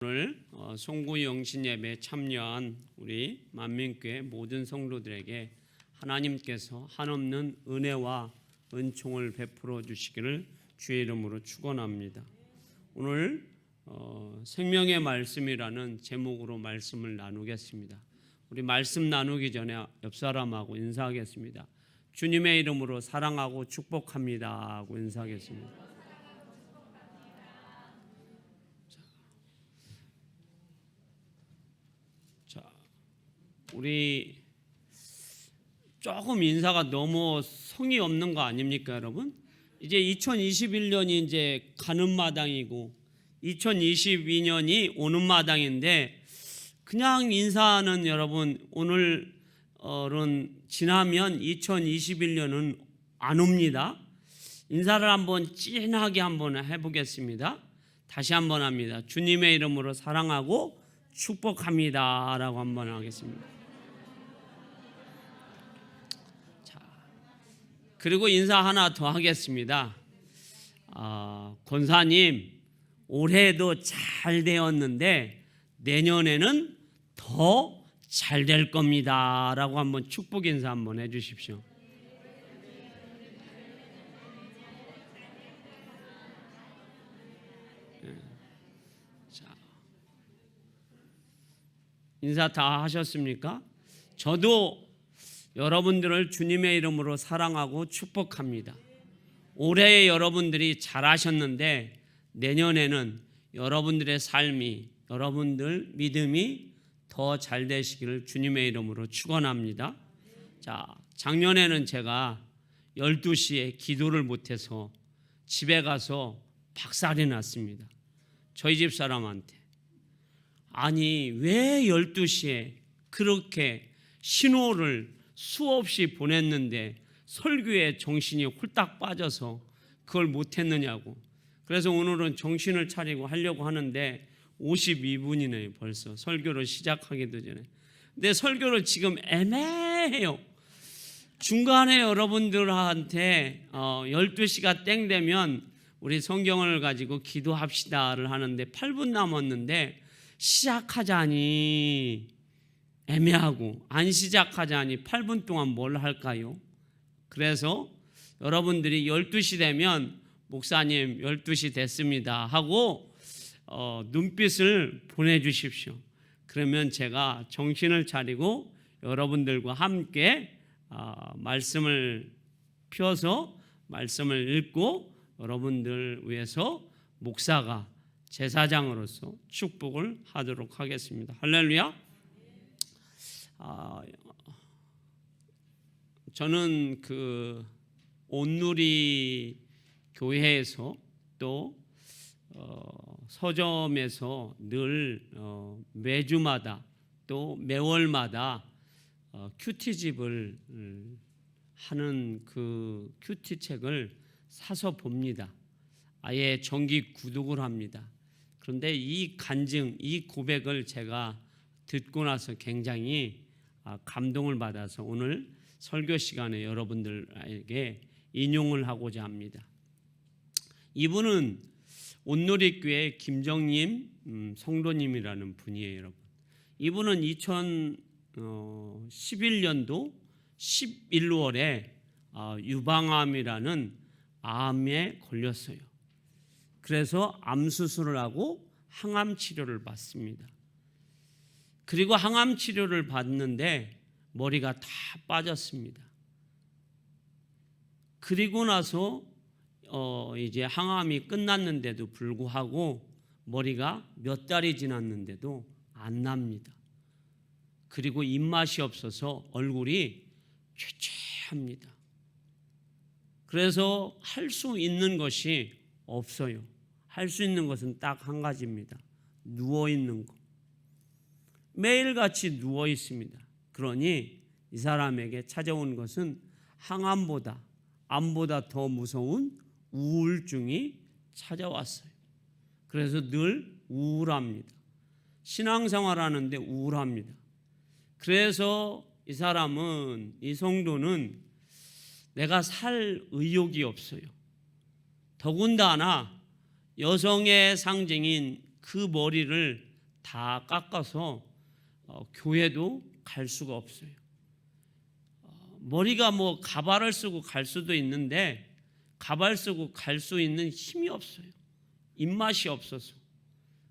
오늘 송구 영신 예배에 참여한 우리 만민교회 모든 성도들에게 하나님께서 한없는 은혜와 은총을 베풀어 주시기를 주의 이름으로 축원합니다. 오늘 생명의 말씀이라는 제목으로 말씀을 나누겠습니다. 우리 말씀 나누기 전에 옆 사람하고 인사하겠습니다. 주님의 이름으로 사랑하고 축복합니다 하고 인사하겠습니다. 우리 조금 인사가 너무 성의 없는 거 아닙니까, 여러분? 이제 2021년이 이제 가는 마당이고 2022년이 오는 마당인데 그냥 인사는 여러분 오늘은 지나면 2021년은 안 옵니다. 인사를 한번 진하게 한번 해보겠습니다. 다시 한번 합니다. 주님의 이름으로 사랑하고 축복합니다 라고 한번 하겠습니다. 그리고 인사 하나 더 하겠습니다. 권사님, 올해도 잘 되었는데 내년에는 더 잘 될 겁니다 라고 한번 축복 인사 한번 해 주십시오. 자, 인사 다 하셨습니까? 저도 여러분들을 주님의 이름으로 사랑하고 축복합니다. 올해 여러분들이 잘하셨는데 내년에는 여러분들의 삶이, 여러분들 믿음이 더 잘 되시기를 주님의 이름으로 축원합니다. 자, 작년에는 제가 12시에 기도를 못해서 집에 가서 박살이 났습니다. 저희 집 사람한테. 아니, 왜 12시에 그렇게 신호를 수없이 보냈는데 설교에 정신이 홀딱 빠져서 그걸 못했느냐고. 그래서 오늘은 정신을 차리고 하려고 하는데 52분이네요 벌써 설교를 시작하기도 전에. 근데 설교를 지금 애매해요. 중간에 여러분들한테 12시가 땡 되면 우리 성경을 가지고 기도합시다를 하는데 8분 남았는데 시작하자니 애매하고 안 시작하자니 8분 동안 뭘 할까요? 그래서 여러분들이 12시 되면 목사님 12시 됐습니다 하고 눈빛을 보내주십시오. 그러면 제가 정신을 차리고 여러분들과 함께 말씀을 펴서 말씀을 읽고 여러분들 위해서 목사가 제사장으로서 축복을 하도록 하겠습니다. 할렐루야. 저는 그 온누리 교회에서 또 서점에서 늘 매주마다 또 매월마다 큐티집을 하는 그 큐티책을 사서 봅니다. 아예 정기 구독을 합니다. 그런데 이 간증, 이 고백을 제가 듣고 나서 굉장히 감동을 받아서 오늘 설교 시간에 여러분들에게 인용을 하고자 합니다. 이분은 온누리교회 김정님 성도님이라는 분이에요, 여러분. 이분은 2011년도 11월에 유방암이라는 암에 걸렸어요. 그래서 암 수술을 하고 항암 치료를 받습니다. 그리고 항암 치료를 받는데 머리가 다 빠졌습니다. 그리고 나서 이제 항암이 끝났는데도 불구하고 머리가 몇 달이 지났는데도 안 납니다. 그리고 입맛이 없어서 얼굴이 쇠쇠합니다. 그래서 할 수 있는 것이 없어요. 할 수 있는 것은 딱 한 가지입니다. 누워 있는 거. 매일같이 누워 있습니다. 그러니 이 사람에게 찾아온 것은 항암보다 암보다 더 무서운 우울증이 찾아왔어요. 그래서 늘 우울합니다. 신앙생활하는데 우울합니다. 그래서 이 사람은, 이 성도는 내가 살 의욕이 없어요. 더군다나 여성의 상징인 그 머리를 다 깎아서 교회도 갈 수가 없어요. 머리가 뭐 가발을 쓰고 갈 수도 있는데 가발 쓰고 갈 수 있는 힘이 없어요. 입맛이 없어서.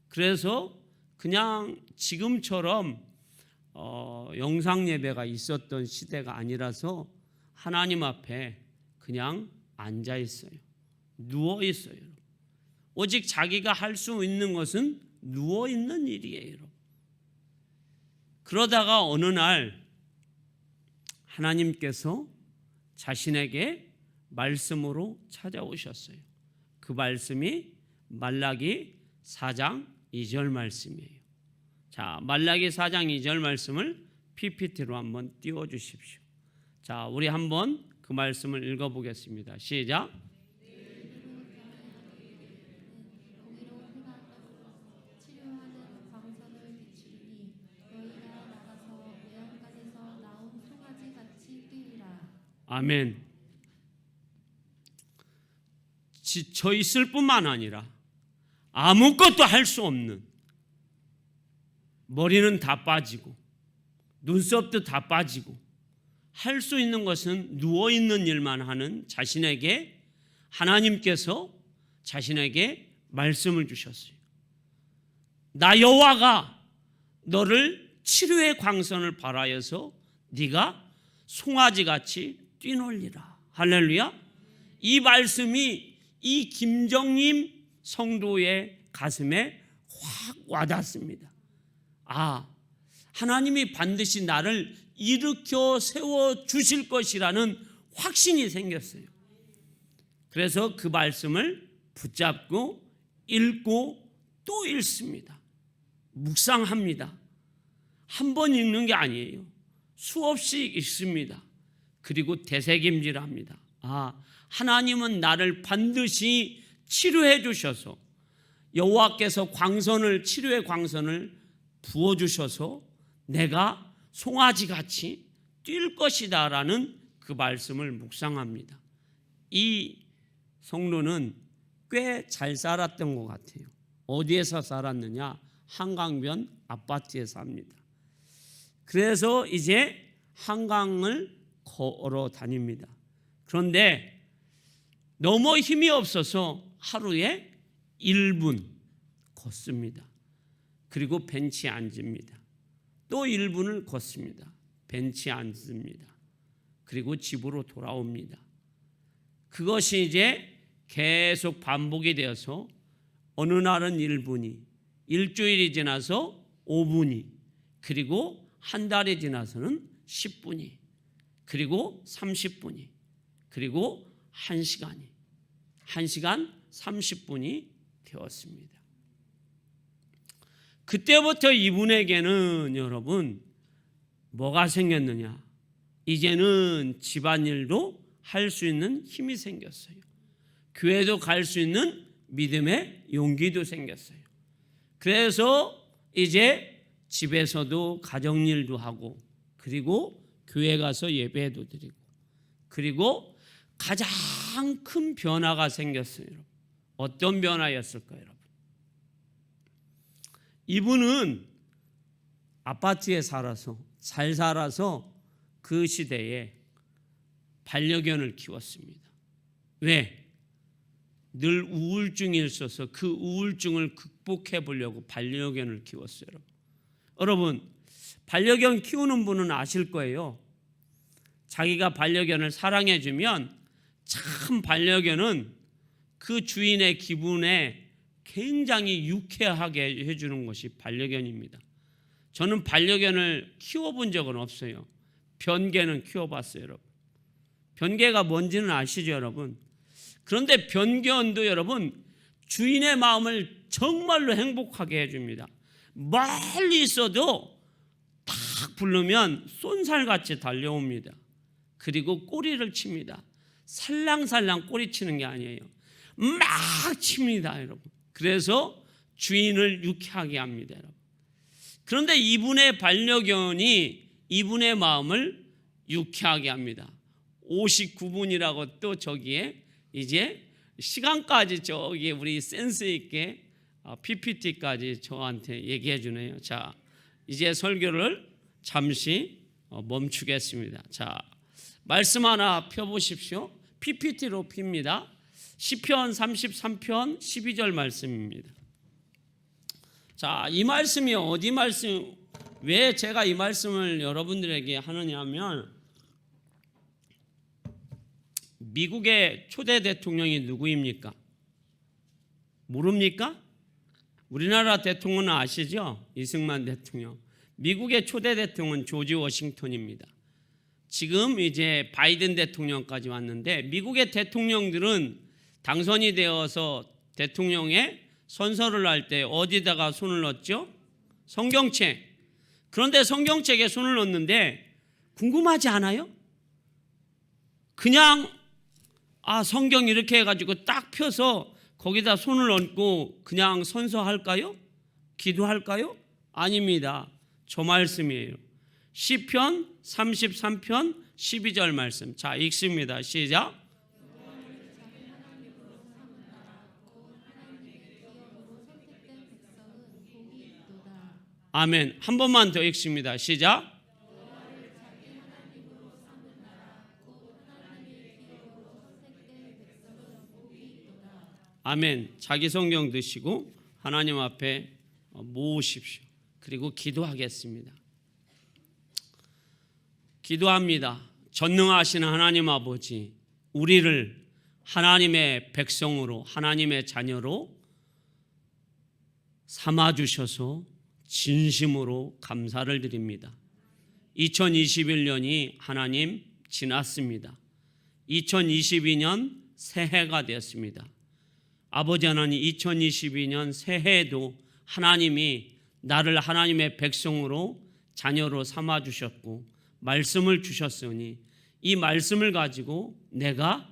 그래서 그냥 지금처럼 영상 예배가 있었던 시대가 아니라서 하나님 앞에 그냥 앉아 있어요. 누워 있어요. 오직 자기가 할 수 있는 것은 누워 있는 일이에요. 그러다가 어느 날 하나님께서 자신에게 말씀으로 찾아오셨어요. 그 말씀이 말라기 4장 2절 말씀이에요. 자, 말라기 4장 2절 말씀을 PPT로 한번 띄워 주십시오. 자, 우리 한번 그 말씀을 읽어 보겠습니다. 시작. 아멘. 지쳐 있을 뿐만 아니라 아무것도 할 수 없는, 머리는 다 빠지고 눈썹도 다 빠지고 할 수 있는 것은 누워있는 일만 하는 자신에게 하나님께서 자신에게 말씀을 주셨어요. 나 여호와가 너를 치료의 광선을 발하여서 네가 송아지같이 뛰놀리라. 할렐루야. 이 말씀이 이 김정림 성도의 가슴에 확 와닿습니다. 아, 하나님이 반드시 나를 일으켜 세워 주실 것이라는 확신이 생겼어요. 그래서 그 말씀을 붙잡고 읽고 또 읽습니다. 묵상합니다. 한 번 읽는 게 아니에요. 수없이 읽습니다. 그리고 되새김질합니다. 아, 하나님은 나를 반드시 치료해 주셔서 여호와께서 광선을, 치료의 광선을 부어 주셔서 내가 송아지같이 뛸 것이다 라는 그 말씀을 묵상합니다. 이 성도는 꽤 잘 살았던 것 같아요. 어디에서 살았느냐? 한강변 아파트에 삽니다. 그래서 이제 한강을 걸어 다닙니다. 그런데 너무 힘이 없어서 하루에 1분 걷습니다. 그리고 벤치에 앉습니다. 또 1분을 걷습니다. 벤치에 앉습니다. 그리고 집으로 돌아옵니다. 그것이 이제 계속 반복이 되어서 어느 날은 1분이, 일주일이 지나서 5분이, 그리고 한 달이 지나서는 10분이, 그리고 30분이, 그리고 1시간이, 1시간 30분이 되었습니다. 그때부터 이분에게는 여러분 뭐가 생겼느냐? 이제는 집안일도 할 수 있는 힘이 생겼어요. 교회도 갈 수 있는 믿음의 용기도 생겼어요. 그래서 이제 집에서도 가정일도 하고, 그리고 교회 가서 예배도 드리고, 그리고 가장 큰 변화가 생겼어요. 어떤 변화였을까요, 여러분? 이분은 아파트에 살아서, 잘 살아서 그 시대에 반려견을 키웠습니다. 왜? 늘 우울증이 있어서 그 우울증을 극복해 보려고 반려견을 키웠어요. 여러분, 반려견 키우는 분은 아실 거예요. 자기가 반려견을 사랑해 주면 참 반려견은 그 주인의 기분에 굉장히 유쾌하게 해주는 것이 반려견입니다. 저는 반려견을 키워본 적은 없어요. 변개는 키워봤어요, 여러분. 변개가 뭔지는 아시죠, 여러분? 그런데 변견도 여러분 주인의 마음을 정말로 행복하게 해줍니다. 멀리 있어도 딱 부르면 쏜살같이 달려옵니다. 그리고 꼬리를 칩니다. 살랑살랑 꼬리 치는 게 아니에요. 막 칩니다, 여러분. 그래서 주인을 유쾌하게 합니다, 여러분. 그런데 이분의 반려견이 이분의 마음을 유쾌하게 합니다. 59분이라고 또 저기에 이제 시간까지 저기에 우리 센스 있게 PPT까지 저한테 얘기해 주네요. 자, 이제 설교를 잠시 멈추겠습니다. 자, 말씀 하나 펴보십시오. PPT로 핍니다. 시편 33편 12절 말씀입니다. 자, 이 말씀이 어디 말씀, 왜 제가 이 말씀을 여러분들에게 하느냐 하면, 미국의 초대 대통령이 누구입니까? 모릅니까? 우리나라 대통령은 아시죠? 이승만 대통령. 미국의 초대 대통령은 조지 워싱턴입니다. 지금 이제 바이든 대통령까지 왔는데, 미국의 대통령들은 당선이 되어서 대통령에 선서를 할 때 어디다가 손을 넣었죠? 성경책. 그런데 성경책에 손을 넣는데 궁금하지 않아요? 그냥 성경 이렇게 해가지고 딱 펴서 거기다 손을 얹고 그냥 선서할까요? 기도할까요? 아닙니다. 저 말씀이에요. 시편 33편 12절 말씀. 자, 읽습니다. 시작. 아멘. 한 번만 더 읽습니다. 시작. 아멘. 자기 성경 드시고 하나님 앞에 모으십시오. 그리고 기도하겠습니다. 기도합니다. 전능하신 하나님 아버지, 우리를 하나님의 백성으로, 하나님의 자녀로 삼아주셔서 진심으로 감사를 드립니다. 2021년이 하나님 지났습니다. 2022년 새해가 되었습니다. 아버지 하나님, 2022년 새해에도 하나님이 나를 하나님의 백성으로 자녀로 삼아주셨고 말씀을 주셨으니 이 말씀을 가지고 내가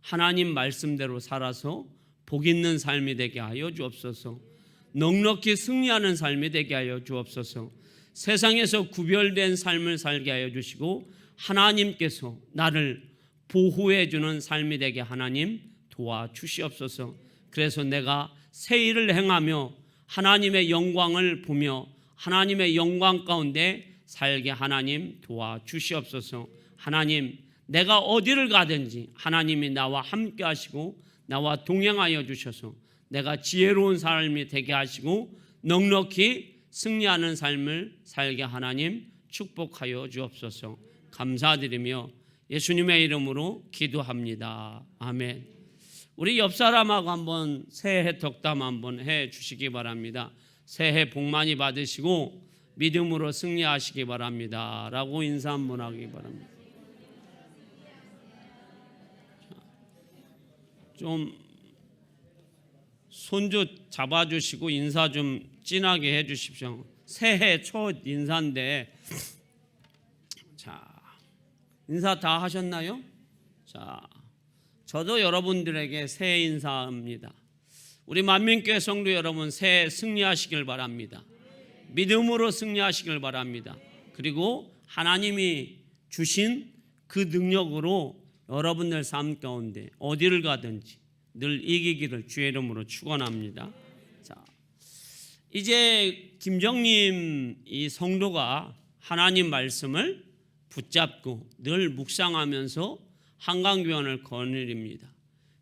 하나님 말씀대로 살아서 복 있는 삶이 되게 하여 주옵소서. 넉넉히 승리하는 삶이 되게 하여 주옵소서. 세상에서 구별된 삶을 살게 하여 주시고 하나님께서 나를 보호해 주는 삶이 되게 하나님 도와주시옵소서. 그래서 내가 새 일을 행하며 하나님의 영광을 보며 하나님의 영광 가운데 살게 하나님 도와주시옵소서. 하나님, 내가 어디를 가든지 하나님이 나와 함께 하시고 나와 동행하여 주셔서 내가 지혜로운 삶이 되게 하시고 넉넉히 승리하는 삶을 살게 하나님 축복하여 주옵소서. 감사드리며 예수님의 이름으로 기도합니다. 아멘. 우리 옆 사람하고 한번 새해 덕담 한번 해 주시기 바랍니다. 새해 복 많이 받으시고 믿음으로 승리하시기 바랍니다. 라고 인사 한번 하기 바랍니다. 좀 손주 잡아주시고 인사 좀 진하게 해 주십시오. 새해 첫 인사인데, 자, 인사 다 하셨나요? 자, 저도 여러분들에게 새해 인사합니다. 우리 만민교회 성도 여러분, 새해 승리하시길 바랍니다. 믿음으로 승리하시길 바랍니다. 그리고 하나님이 주신 그 능력으로 여러분들 삶 가운데 어디를 가든지 늘 이기기를 주의 이름으로 축원합니다. 자, 이제 김정님 이 성도가 하나님 말씀을 붙잡고 늘 묵상하면서 한강교원을 거느립니다.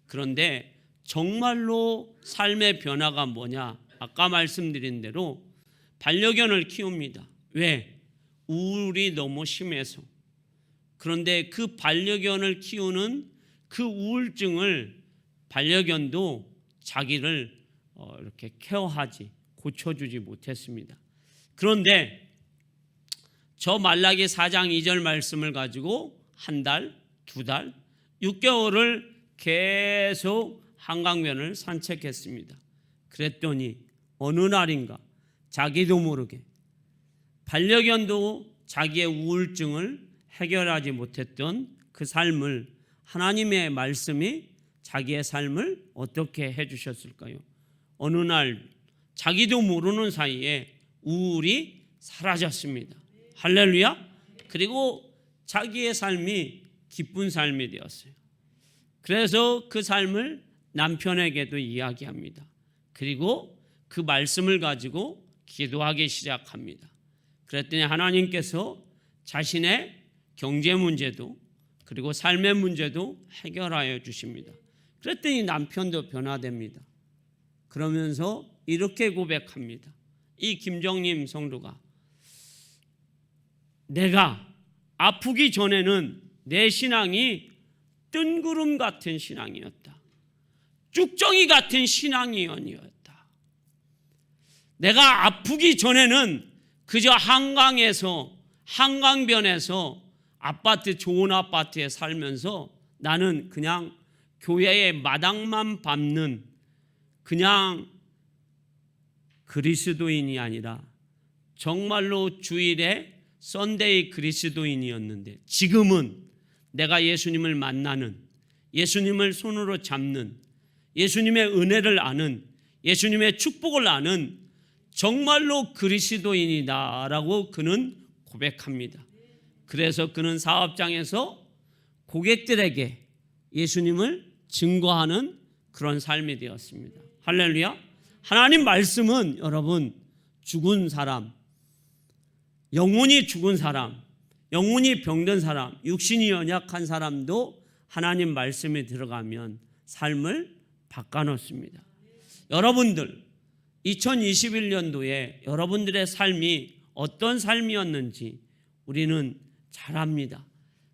그런데 정말로 삶의 변화가 뭐냐? 아까 말씀드린 대로 반려견을 키웁니다. 왜? 우울이 너무 심해서. 그런데 그 반려견을 키우는 그 우울증을 반려견도 자기를 이렇게 케어하지 고쳐주지 못했습니다. 그런데 저 말라기 4장 2절 말씀을 가지고 한 달, 두 달, 6개월을 계속 한강변을 산책했습니다. 그랬더니 어느 날인가 자기도 모르게 반려견도 자기의 우울증을 해결하지 못했던 그 삶을 하나님의 말씀이 자기의 삶을 어떻게 해주셨을까요? 어느 날 자기도 모르는 사이에 우울이 사라졌습니다. 할렐루야. 그리고 자기의 삶이 기쁜 삶이 되었어요. 그래서 그 삶을 남편에게도 이야기합니다. 그리고 그 말씀을 가지고 기도하기 시작합니다. 그랬더니 하나님께서 자신의 경제 문제도 그리고 삶의 문제도 해결하여 주십니다. 그랬더니 남편도 변화됩니다. 그러면서 이렇게 고백합니다. 이 김정림 성도가 내가 아프기 전에는 내 신앙이 뜬구름 같은 신앙이었다. 쭉정이 같은 신앙이었다. 내가 아프기 전에는 그저 한강변에서 좋은 아파트에 살면서 나는 그냥 교회의 마당만 밟는 그냥 그리스도인이 아니라 정말로 주일에 썬데이 그리스도인이었는데, 지금은 내가 예수님을 만나는, 예수님을 손으로 잡는, 예수님의 은혜를 아는, 예수님의 축복을 아는 정말로 그리스도인이다라고 그는 고백합니다. 그래서 그는 사업장에서 고객들에게 예수님을 증거하는 그런 삶이 되었습니다. 할렐루야. 하나님 말씀은 여러분, 죽은 사람, 영혼이 죽은 사람, 영혼이 병든 사람, 육신이 연약한 사람도 하나님 말씀에 들어가면 삶을 바꿔놓습니다. 여러분들 2021년도에 여러분들의 삶이 어떤 삶이었는지 우리는 잘 압니다.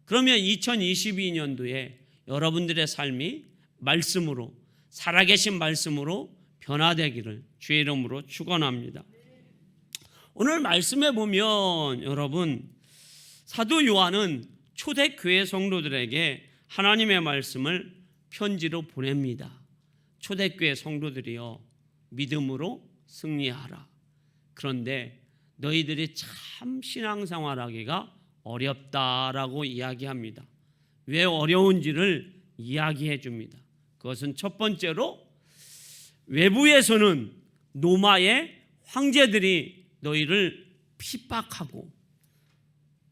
그러면 2022년도에 여러분들의 삶이 말씀으로, 살아계신 말씀으로 변화되기를 주의 이름으로 축원합니다. 오늘 말씀에 보면 여러분, 사도 요한은 초대교회 성도들에게 하나님의 말씀을 편지로 보냅니다. 초대교회 성도들이여 믿음으로 승리하라. 그런데 너희들이 참 신앙생활하기가 어렵다라고 이야기합니다. 왜 어려운지를 이야기해 줍니다. 그것은 첫 번째로 외부에서는 로마의 황제들이 너희를 핍박하고,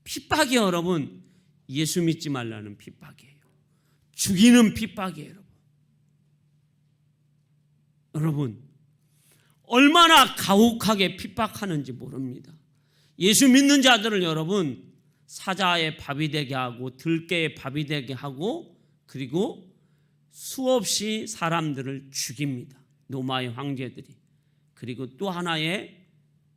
핍박이 여러분 예수 믿지 말라는 핍박이에요. 죽이는 핍박이에요. 여러분 얼마나 가혹하게 핍박하는지 모릅니다. 예수 믿는 자들을 여러분 사자의 밥이 되게 하고 들깨의 밥이 되게 하고, 그리고 수없이 사람들을 죽입니다. 로마의 황제들이. 그리고 또 하나의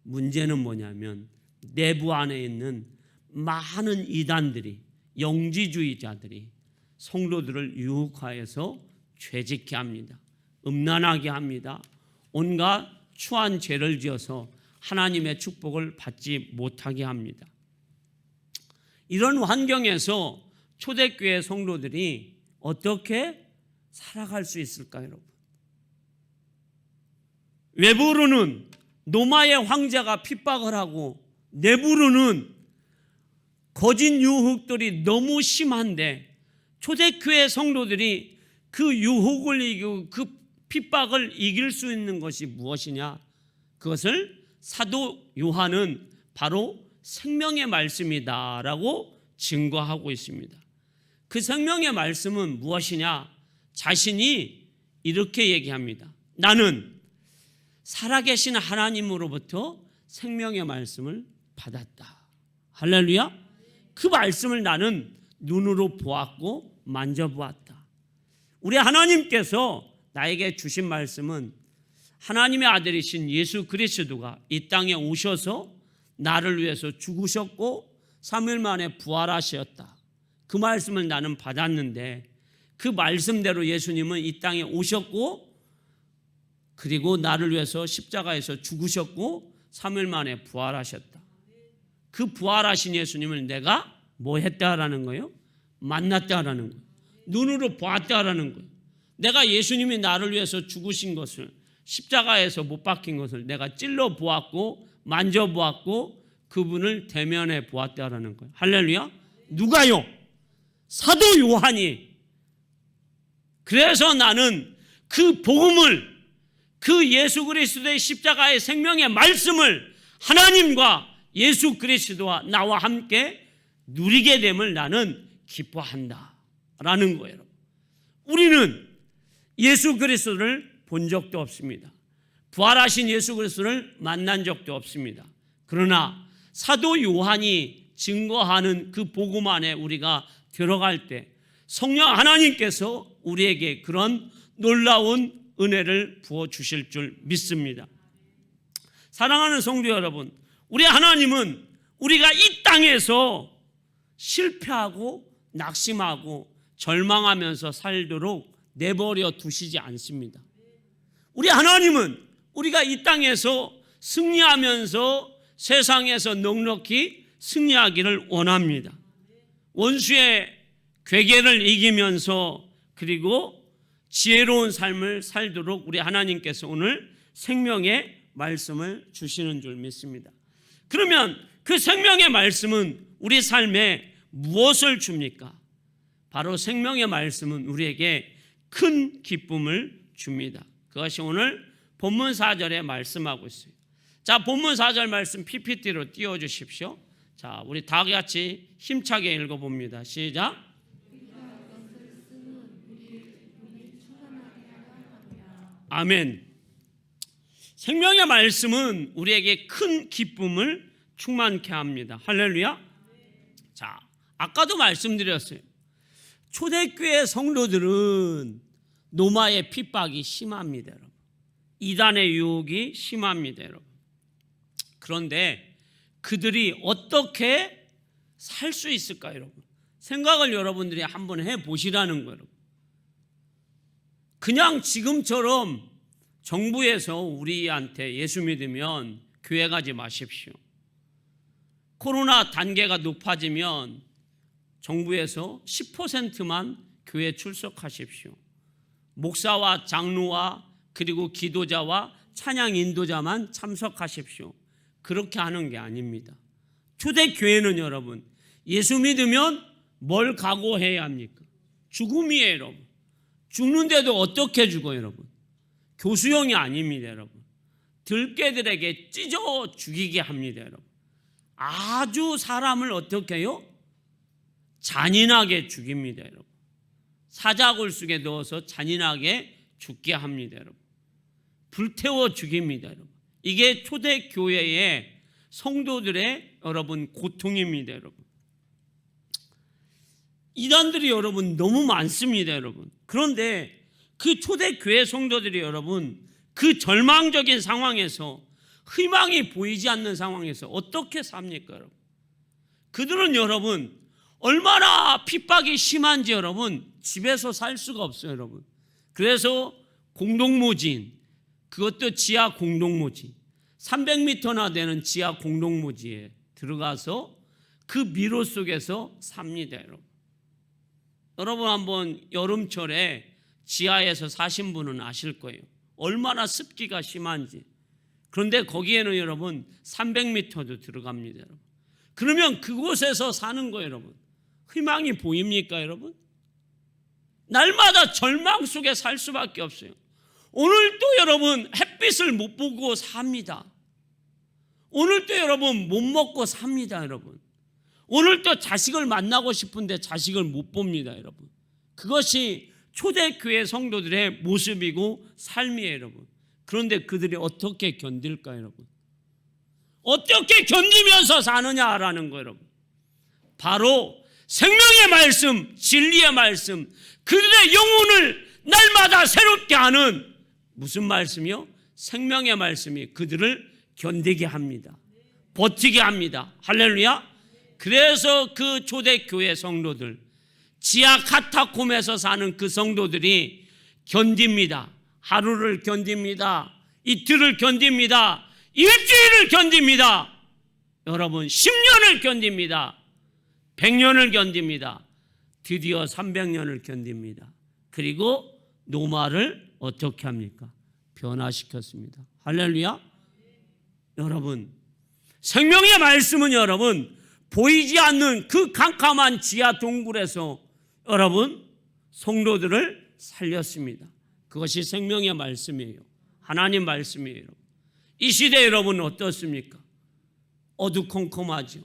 문제는 뭐냐면 내부 안에 있는 많은 이단들이, 영지주의자들이 성도들을 유혹하여서 죄짓게 합니다. 음란하게 합니다. 온갖 추한 죄를 지어서 하나님의 축복을 받지 못하게 합니다. 이런 환경에서 초대교회 성도들이 어떻게 살아갈 수 있을까요, 여러분? 외부로는 로마의 황제가 핍박을 하고 내부로는 거짓 유혹들이 너무 심한데, 초대교회 성도들이 그 유혹을 이기고 그 핍박을 이길 수 있는 것이 무엇이냐? 그것을 사도 요한은 바로 생명의 말씀이다라고 증거하고 있습니다. 그 생명의 말씀은 무엇이냐? 자신이 이렇게 얘기합니다. 나는 살아계신 하나님으로부터 생명의 말씀을 받았다. 할렐루야. 그 말씀을 나는 눈으로 보았고 만져보았다. 우리 하나님께서 나에게 주신 말씀은 하나님의 아들이신 예수 그리스도가 이 땅에 오셔서 나를 위해서 죽으셨고 3일 만에 부활하셨다. 그 말씀을 나는 받았는데, 그 말씀대로 예수님은 이 땅에 오셨고, 그리고 나를 위해서 십자가에서 죽으셨고 3일 만에 부활하셨다. 그 부활하신 예수님을 내가 뭐 했다라는 거예요? 만났다라는 거예요. 눈으로 보았다라는 거예요. 내가 예수님이 나를 위해서 죽으신 것을, 십자가에서 못 박힌 것을 내가 찔러 보았고 만져보았고 그분을 대면해 보았다라는 거예요. 할렐루야. 누가요? 사도 요한이. 그래서 나는 그 복음을, 그 예수 그리스도의 십자가의 생명의 말씀을 하나님과 예수 그리스도와 나와 함께 누리게 됨을 나는 기뻐한다라는 거예요. 우리는 예수 그리스도를 본 적도 없습니다. 부활하신 예수 그리스도를 만난 적도 없습니다. 그러나 사도 요한이 증거하는 그 복음 안에 우리가 들어갈 때 성령 하나님께서 우리에게 그런 놀라운 은혜를 부어주실 줄 믿습니다. 사랑하는 성도 여러분, 우리 하나님은 우리가 이 땅에서 실패하고 낙심하고 절망하면서 살도록 내버려 두시지 않습니다. 우리 하나님은 우리가 이 땅에서 승리하면서 세상에서 넉넉히 승리하기를 원합니다. 원수의 괴계를 이기면서 그리고 지혜로운 삶을 살도록 우리 하나님께서 오늘 생명의 말씀을 주시는 줄 믿습니다. 그러면 그 생명의 말씀은 우리 삶에 무엇을 줍니까? 바로 생명의 말씀은 우리에게 큰 기쁨을 줍니다. 그것이 오늘 본문 4절에 말씀하고 있어요. 자, 본문 4절 말씀 PPT로 띄워주십시오. 자, 우리 다 같이 힘차게 읽어봅니다. 시작. 아멘. 생명의 말씀은 우리에게 큰 기쁨을 충만케 합니다. 할렐루야. 자, 아까도 말씀드렸어요. 초대교회 성도들은 노마의 핍박이 심합니다, 여러분. 이단의 유혹이 심합니다, 여러분. 그런데 그들이 어떻게 살 수 있을까요, 여러분? 생각을 여러분들이 한번 해보시라는 거예요. 그냥 지금처럼 정부에서 우리한테 예수 믿으면 교회 가지 마십시오. 코로나 단계가 높아지면 정부에서 10%만 교회 출석하십시오. 목사와 장로와 그리고 기도자와 찬양 인도자만 참석하십시오. 그렇게 하는 게 아닙니다. 초대교회는 여러분, 예수 믿으면 뭘 각오해야 합니까? 죽음이에요, 여러분. 죽는데도 어떻게 죽어요, 여러분? 교수형이 아닙니다, 여러분. 들깨들에게 찢어 죽이게 합니다, 여러분. 아주 사람을 어떻게 해요? 잔인하게 죽입니다, 여러분. 사자굴 속에 넣어서 잔인하게 죽게 합니다, 여러분. 불태워 죽입니다, 여러분. 이게 초대교회의 성도들의 여러분 고통입니다, 여러분. 이단들이 여러분 너무 많습니다, 여러분. 그런데 그 초대교회 성도들이 여러분 그 절망적인 상황에서 희망이 보이지 않는 상황에서 어떻게 삽니까, 여러분? 그들은 여러분 얼마나 핍박이 심한지 여러분 집에서 살 수가 없어요, 여러분. 그래서 공동모진, 그것도 지하 공동모지, 300m나 되는 지하 공동모지에 들어가서 그 미로 속에서 삽니다, 여러분. 여러분 한번 여름철에 지하에서 사신 분은 아실 거예요. 얼마나 습기가 심한지. 그런데 거기에는 여러분 300m도 들어갑니다, 여러분. 그러면 그곳에서 사는 거예요, 여러분. 희망이 보입니까, 여러분? 날마다 절망 속에 살 수밖에 없어요. 오늘도 여러분 햇빛을 못 보고 삽니다. 오늘도 여러분 못 먹고 삽니다, 여러분. 오늘도 자식을 만나고 싶은데 자식을 못 봅니다, 여러분. 그것이 초대교회 성도들의 모습이고 삶이에요, 여러분. 그런데 그들이 어떻게 견딜까요, 여러분? 어떻게 견디면서 사느냐라는 거예요, 여러분. 바로 생명의 말씀, 진리의 말씀, 그들의 영혼을 날마다 새롭게 하는 무슨 말씀이요? 생명의 말씀이 그들을 견디게 합니다. 버티게 합니다. 할렐루야. 그래서 그 초대교회 성도들, 지하 카타콤에서 사는 그 성도들이 견딥니다. 하루를 견딥니다. 이틀을 견딥니다. 일주일을 견딥니다. 여러분 10년을 견딥니다. 100년을 견딥니다. 드디어 300년을 견딥니다. 그리고 노마를 어떻게 합니까? 변화시켰습니다. 할렐루야. 여러분 생명의 말씀은 여러분 보이지 않는 그 캄캄한 지하 동굴에서 여러분 성도들을 살렸습니다. 그것이 생명의 말씀이에요. 하나님 말씀이에요. 이 시대 여러분 어떻습니까? 어두컴컴하죠.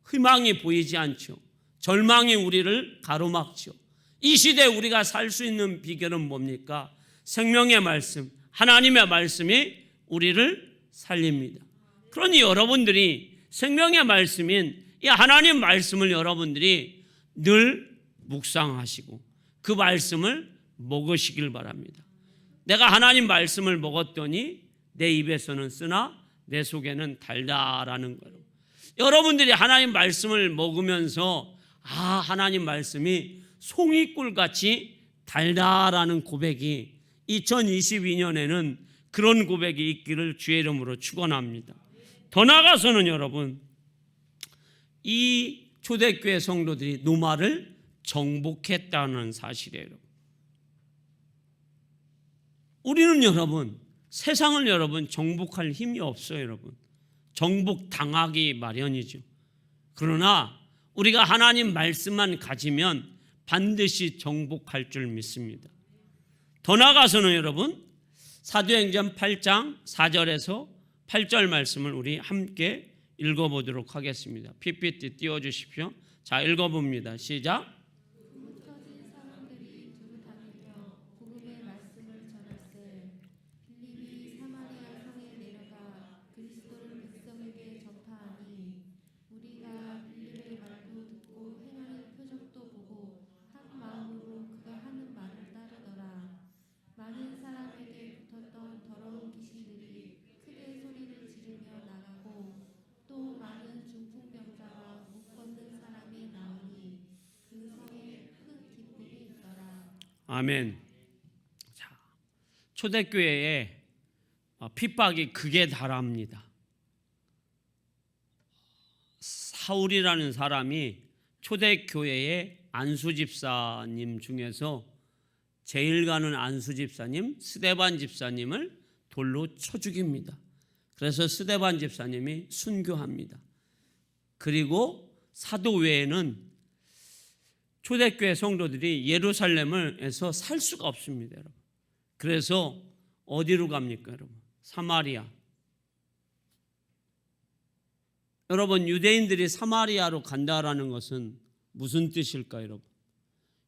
희망이 보이지 않죠. 절망이 우리를 가로막죠. 이 시대에 우리가 살 수 있는 비결은 뭡니까? 생명의 말씀, 하나님의 말씀이 우리를 살립니다. 그러니 여러분들이 생명의 말씀인 이 하나님 말씀을 여러분들이 늘 묵상하시고 그 말씀을 먹으시길 바랍니다. 내가 하나님 말씀을 먹었더니 내 입에서는 쓰나 내 속에는 달다라는 거예요. 여러분들이 하나님 말씀을 먹으면서 하나님 말씀이 송이꿀같이 달다라는 고백이 2022년에는 그런 고백이 있기를 주의 이름으로 축원합니다. 더 나아가서는 여러분, 이 초대교회 성도들이 노마를 정복했다는 사실이에요. 우리는 여러분 세상을 여러분 정복할 힘이 없어요. 여러분 정복당하기 마련이죠. 그러나 우리가 하나님 말씀만 가지면 반드시 정복할 줄 믿습니다. 더 나아가서는 여러분 사도행전 8장 4절에서 8절 말씀을 우리 함께 읽어보도록 하겠습니다. PPT 띄워주십시오. 자, 읽어봅니다. 시작. 흩어진 사람들이 두루 다니며 복음의 말씀을 전할세 빌립이 사마리아 성에 내려가 그리스도를 백성에게 전파하니 우리가 빌립의 말도 듣고 행하는 표적도 보고 한 마음으로 그가 하는 말을 따르더라. 많은 사람에게 붙었던 더러운 귀신들이 크게 소리를 지르며 나가고 또 많은 중풍병자와 못 걷는 사람이 나오니 그 성에 큰 기쁨이 있더라. 아멘. 자, 초대교회에 핍박이 극에 달합니다. 사울이라는 사람이 초대교회의 안수집사님 중에서 제일 가는 안수집사님 스데반 집사님을 돌로 쳐 죽입니다. 그래서 스데반 집사님이 순교합니다. 그리고 사도 외에는 초대교회 성도들이 예루살렘에서 살 수가 없습니다. 여러분. 그래서 어디로 갑니까? 여러분? 사마리아. 여러분 유대인들이 사마리아로 간다라는 것은 무슨 뜻일까요? 여러분?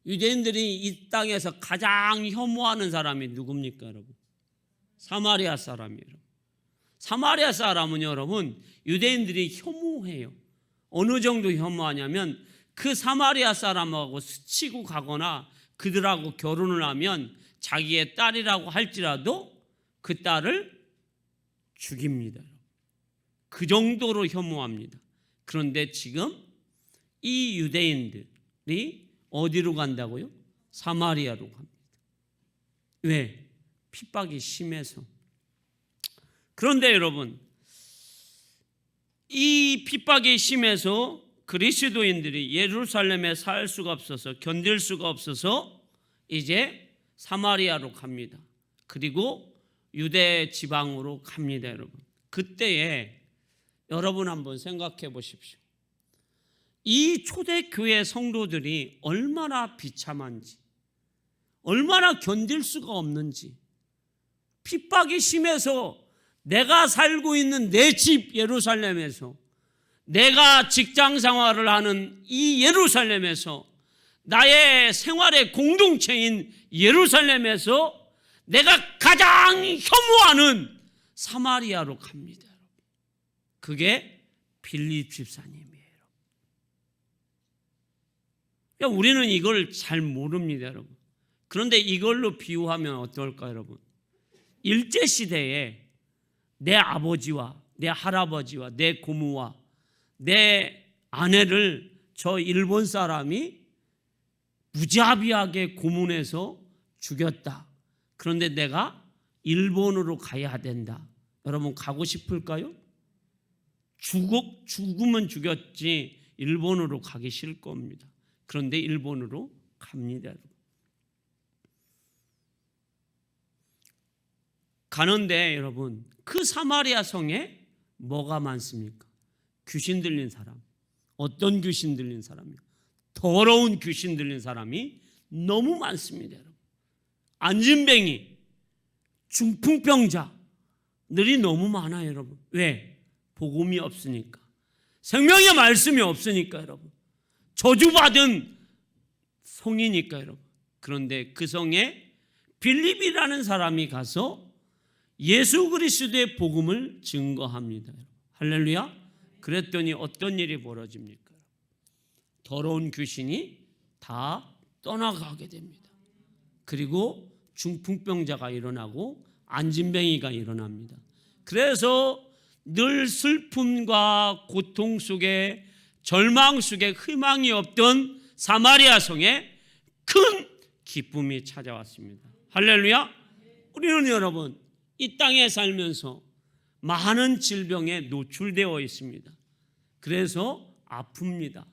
유대인들이 이 땅에서 가장 혐오하는 사람이 누굽니까? 여러분? 사마리아 사람이에요. 사마리아 사람은 여러분 유대인들이 혐오해요. 어느 정도 혐오하냐면 그 사마리아 사람하고 스치고 가거나 그들하고 결혼을 하면 자기의 딸이라고 할지라도 그 딸을 죽입니다. 그 정도로 혐오합니다. 그런데 지금 이 유대인들이 어디로 간다고요? 사마리아로 갑니다. 왜? 핍박이 심해서. 그런데 여러분 이 핍박이 심해서 그리스도인들이 예루살렘에 살 수가 없어서 견딜 수가 없어서 이제 사마리아로 갑니다. 그리고 유대 지방으로 갑니다. 여러분 그때에 여러분 한번 생각해 보십시오. 이 초대교회 성도들이 얼마나 비참한지, 얼마나 견딜 수가 없는지, 핍박이 심해서 내가 살고 있는 내 집 예루살렘에서, 내가 직장 생활을 하는 이 예루살렘에서, 나의 생활의 공동체인 예루살렘에서 내가 가장 혐오하는 사마리아로 갑니다. 그게 빌립 집사님이에요. 그러니까 우리는 이걸 잘 모릅니다, 여러분. 그런데 이걸로 비유하면 어떨까요, 여러분? 일제시대에 내 아버지와 내 할아버지와 내 고모와 내 아내를 저 일본 사람이 무자비하게 고문해서 죽였다. 그런데 내가 일본으로 가야 된다. 여러분 가고 싶을까요? 죽으면 죽였지 일본으로 가기 싫을 겁니다. 그런데 일본으로 갑니다. 여러분. 가는데 여러분 그 사마리아 성에 뭐가 많습니까? 귀신 들린 사람. 어떤 귀신 들린 사람이요? 더러운 귀신 들린 사람이 너무 많습니다. 여러분. 안진뱅이, 중풍병자들이 너무 많아요. 여러분. 왜? 복음이 없으니까. 생명의 말씀이 없으니까 여러분. 저주받은 성이니까 여러분. 그런데 그 성에 빌립이라는 사람이 가서 예수 그리스도의 복음을 증거합니다. 할렐루야. 그랬더니 어떤 일이 벌어집니까? 더러운 귀신이 다 떠나가게 됩니다. 그리고 중풍병자가 일어나고 안진뱅이가 일어납니다. 그래서 늘 슬픔과 고통 속에 절망 속에 희망이 없던 사마리아 성에 큰 기쁨이 찾아왔습니다. 할렐루야. 우리는 여러분 이 땅에 살면서 많은 질병에 노출되어 있습니다. 그래서 아픕니다.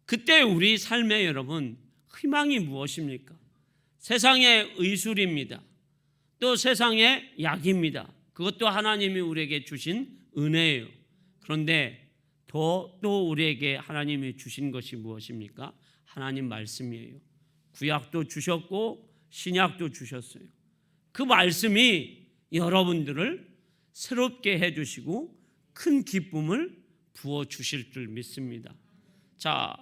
그때 우리 삶에 여러분 희망이 무엇입니까? 세상의 의술입니다. 또 세상의 약입니다. 그것도 하나님이 우리에게 주신 은혜예요. 그런데 또 우리에게 하나님이 주신 것이 무엇입니까? 하나님 말씀이에요. 구약도 주셨고 신약도 주셨어요. 그 말씀이 여러분들을 새롭게 해주시고 큰 기쁨을 부어주실 줄 믿습니다. 자,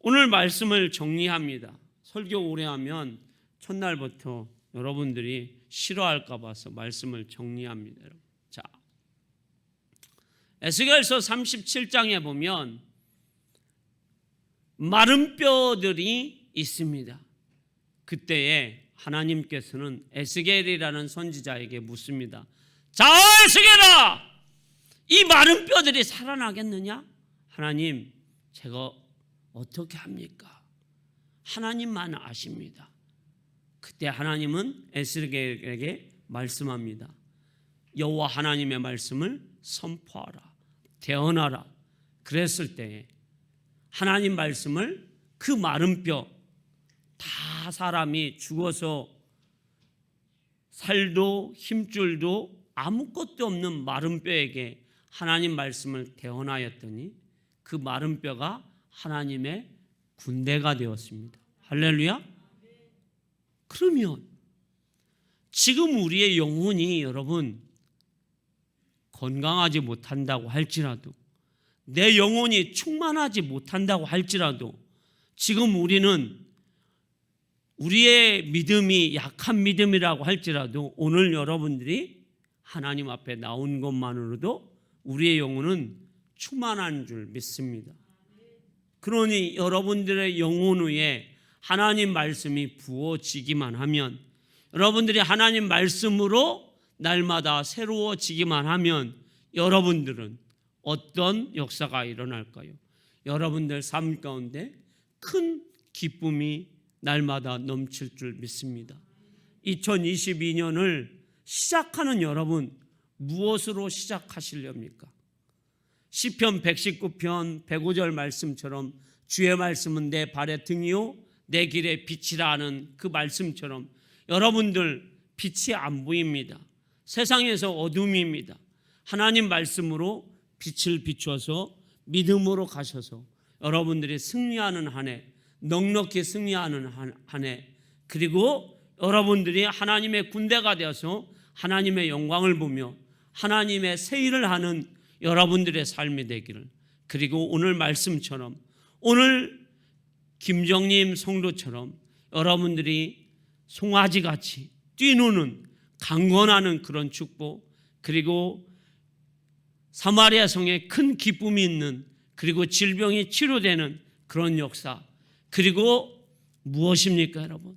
오늘 말씀을 정리합니다. 설교 오래 하면 첫날부터 여러분들이 싫어할까 봐서 말씀을 정리합니다. 여러분. 자, 에스겔서 37장에 보면 마른 뼈들이 있습니다. 그때에 하나님께서는 에스겔이라는 선지자에게 묻습니다. 자, 에스겔아, 이 마른 뼈들이 살아나겠느냐? 하나님, 제가 어떻게 합니까? 하나님만 아십니다. 그때 하나님은 에스겔에게 말씀합니다. 여호와 하나님의 말씀을 선포하라, 대언하라. 그랬을 때에 하나님 말씀을 그 마른 뼈, 다 사람이 죽어서 살도 힘줄도 아무것도 없는 마른 뼈에게 하나님 말씀을 대언하였더니 그 마른 뼈가 하나님의 군대가 되었습니다. 할렐루야. 그러면 지금 우리의 영혼이 여러분 건강하지 못한다고 할지라도, 내 영혼이 충만하지 못한다고 할지라도, 지금 우리는 우리의 믿음이 약한 믿음이라고 할지라도 오늘 여러분들이 하나님 앞에 나온 것만으로도 우리의 영혼은 충만한 줄 믿습니다. 그러니 여러분들의 영혼 위에 하나님 말씀이 부어지기만 하면, 여러분들이 하나님 말씀으로 날마다 새로워지기만 하면 여러분들은 어떤 역사가 일어날까요? 여러분들 삶 가운데 큰 기쁨이 날마다 넘칠 줄 믿습니다. 2022년을 시작하는 여러분, 무엇으로 시작하시렵니까? 시편 119편 105절 말씀처럼 주의 말씀은 내 발의 등이요 내 길의 빛이라 하는 그 말씀처럼 여러분들 빛이 안 보입니다. 세상에서 어둠입니다. 하나님 말씀으로 빛을 비춰서 믿음으로 가셔서 여러분들이 승리하는 한 해, 넉넉히 승리하는 한 해, 그리고 여러분들이 하나님의 군대가 되어서 하나님의 영광을 보며 하나님의 새 일을 하는 여러분들의 삶이 되기를, 그리고 오늘 말씀처럼 오늘 김정림 성도처럼 여러분들이 송아지같이 뛰노는 강건하는 그런 축복, 그리고 사마리아 성에 큰 기쁨이 있는, 그리고 질병이 치료되는 그런 역사, 그리고 무엇입니까 여러분?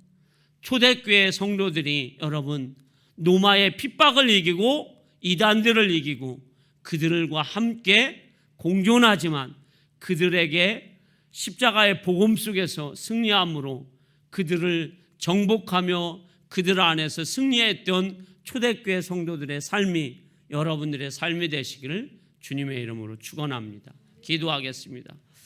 초대교회 성도들이 여러분 노마의 핍박을 이기고 이단들을 이기고 그들과 함께 공존하지만 그들에게 십자가의 복음 속에서 승리함으로 그들을 정복하며 그들 안에서 승리했던 초대교회 성도들의 삶이 여러분들의 삶이 되시기를 주님의 이름으로 축원합니다. 기도하겠습니다.